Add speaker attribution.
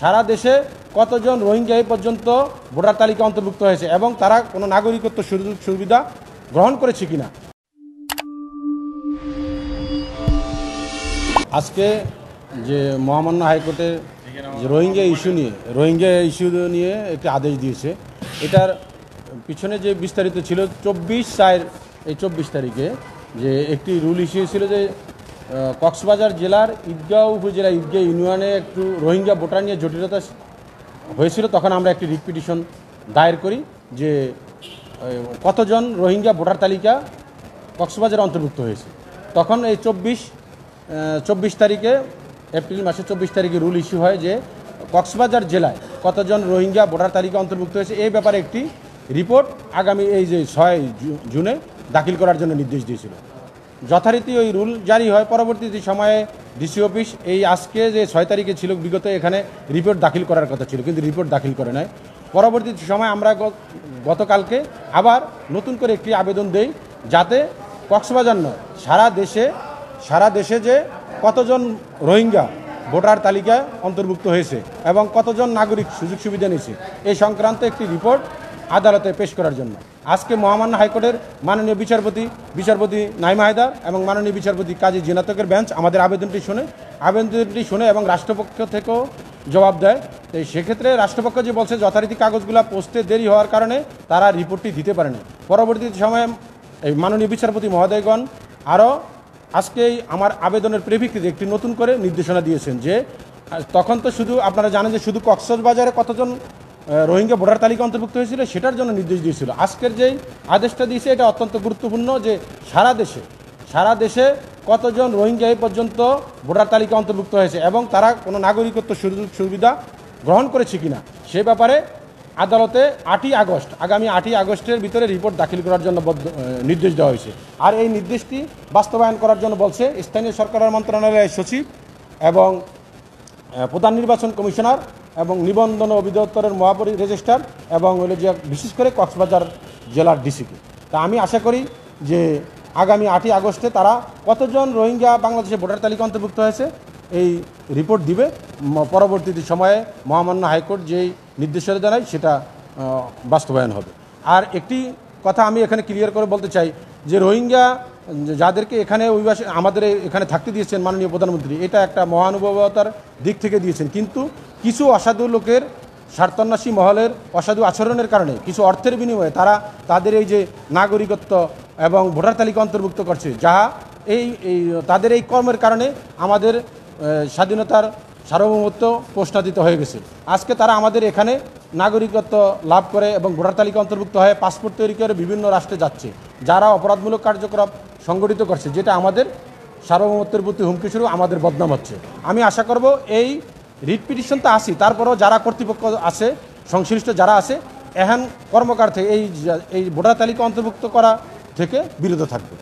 Speaker 1: সারা দেশে কতজন রোহিঙ্গা এই পর্যন্ত ভোটার তালিকা অন্তর্ভুক্ত হয়েছে এবং তারা কোনো নাগরিকত্ব সুযোগ সুবিধা গ্রহণ করেছে কিনা। আজকে যে মহামান্য হাইকোর্টে যে রোহিঙ্গা ইস্যু নিয়ে একটি আদেশ দিয়েছে, এটার পিছনে যে বিস্তারিত ছিল 24 তারিখে যে একটি রুল ইস্যু ছিল যে কক্সবাজার জেলার ঈদগাঁও উপজেলা ঈদগাঁও ইউনিয়নে একটু রোহিঙ্গা ভোটার নিয়ে জটিলতা হয়েছিল। তখন আমরা একটি রিট পিটিশন দায়ের করি যে কতজন রোহিঙ্গা ভোটার তালিকা কক্সবাজারে অন্তর্ভুক্ত হয়েছে। তখন এই 24 তারিখে এপ্রিল মাসের 24 তারিখে রুল ইস্যু হয় যে কক্সবাজার জেলায় কতজন রোহিঙ্গা ভোটার তালিকা অন্তর্ভুক্ত হয়েছে এই ব্যাপারে একটি রিপোর্ট আগামী এই যে 6 জুনে দাখিল করার জন্য নির্দেশ দিয়েছিল। যথারীতি ওই রুল জারি হয়। পরবর্তী সময়ে ডিসি অফিস এই আজকে যে 6 তারিখে ছিল বিগত এখানে রিপোর্ট দাখিল করার কথা ছিল, কিন্তু রিপোর্ট দাখিল করে নাই। পরবর্তী সময় আমরা গতকালকে আবার নতুন করে একটি আবেদন দেই যাতে কক্সবাজার নয় সারা দেশে যে কতজন রোহিঙ্গা ভোটার তালিকায় অন্তর্ভুক্ত হয়েছে এবং কতজন নাগরিক সুযোগ সুবিধা নিয়েছে এই সংক্রান্ত একটি রিপোর্ট আদালতে পেশ করার জন্য আজকে মহামান্য হাইকোর্টের মাননীয় বিচারপতি নাইমা হায়দার এবং মাননীয় বিচারপতি কাজী জিনাতকের বেঞ্চ আমাদের আবেদনটি শুনে এবং রাষ্ট্রপক্ষ থেকেও জবাব দেয়। তো সেক্ষেত্রে রাষ্ট্রপক্ষ যে বলছে যথারীতি কাগজগুলো পোস্টে দেরি হওয়ার কারণে তারা রিপোর্টটি দিতে পারেনি। পরবর্তী সময়ে এই মাননীয় বিচারপতি মহোদয়গণ আরও আজকেই আমার আবেদনের প্রেক্ষিতে একটি নতুন করে নির্দেশনা দিয়েছেন যে তখন তো শুধু আপনারা জানেন যে শুধু কক্সবাজারে কতজন রোহিঙ্গা ভোটার তালিকা অন্তর্ভুক্ত হয়েছিল সেটার জন্য নির্দেশ দিয়েছিল। আজকের যেই আদেশটা দিয়েছে এটা অত্যন্ত গুরুত্বপূর্ণ যে সারা দেশে কতজন রোহিঙ্গা এই পর্যন্ত ভোটার তালিকা অন্তর্ভুক্ত হয়েছে এবং তারা কোনো নাগরিকত্ব সুযোগ সুবিধা গ্রহণ করেছে কিনা সে ব্যাপারে আদালতে আগামী 8ই আগস্টের ভিতরে রিপোর্ট দাখিল করার জন্য নির্দেশ দেওয়া হয়েছে। আর এই নির্দেশটি বাস্তবায়ন করার জন্য বলছে স্থানীয় সরকার মন্ত্রণালয়ের সচিব এবং প্রধান নির্বাচন কমিশনার এবং নিবন্ধন অধিদপ্তরের মহাপরি রেজিস্ট্রার এবং বিশেষ করে কক্সবাজার জেলার ডিসিকে। তা আমি আশা করি যে আগামী 8ই আগস্টে তারা কতজন রোহিঙ্গা বাংলাদেশে ভোটার তালিকা অন্তর্ভুক্ত হয়েছে এই রিপোর্ট দিবে। পরবর্তী সময়ে মহামান্য হাইকোর্ট যেই নির্দেশনা দেয় সেটা বাস্তবায়ন হবে। আর একটি কথা আমি এখানে ক্লিয়ার করে বলতে চাই যে রোহিঙ্গা যাদেরকে এখানে আমাদের এখানে থাকতে দিয়েছেন মাননীয় প্রধানমন্ত্রী, এটা একটা মহানুভবতার দিক থেকে দিয়েছেন, কিন্তু কিছু অসাধু লোকের স্বার্থান্বেষী মহলের অসাধু আচরণের কারণে কিছু অর্থের বিনিময়ে তারা তাদের এই যে নাগরিকত্ব এবং ভোটার তালিকা অন্তর্ভুক্ত করছে, যাহা তাদের এই কর্মের কারণে আমাদের স্বাধীনতার সার্বভৌমত্ব প্রশ্নাতীত হয়ে গেছে। আজকে তারা আমাদের এখানে নাগরিকত্ব লাভ করে এবং ভোটার তালিকা অন্তর্ভুক্ত হয়ে পাসপোর্ট তৈরি করে বিভিন্ন রাষ্ট্রে যাচ্ছে, যারা অপরাধমূলক কার্যকলাপ সংগঠিত করছে, যেটা আমাদের সার্বভৌমত্বের প্রতি হুমকি স্বরূপ আমাদের বদনাম হচ্ছে। আমি আশা করব এই রিট পিটিশন তো আসি, তারপরেও যারা কর্তৃপক্ষ আছে সংশ্লিষ্ট যারা আছে এখন কর্মকার থেকে এই ভোটার তালিকা অন্তর্ভুক্ত করা থেকে বিরত থাকবে।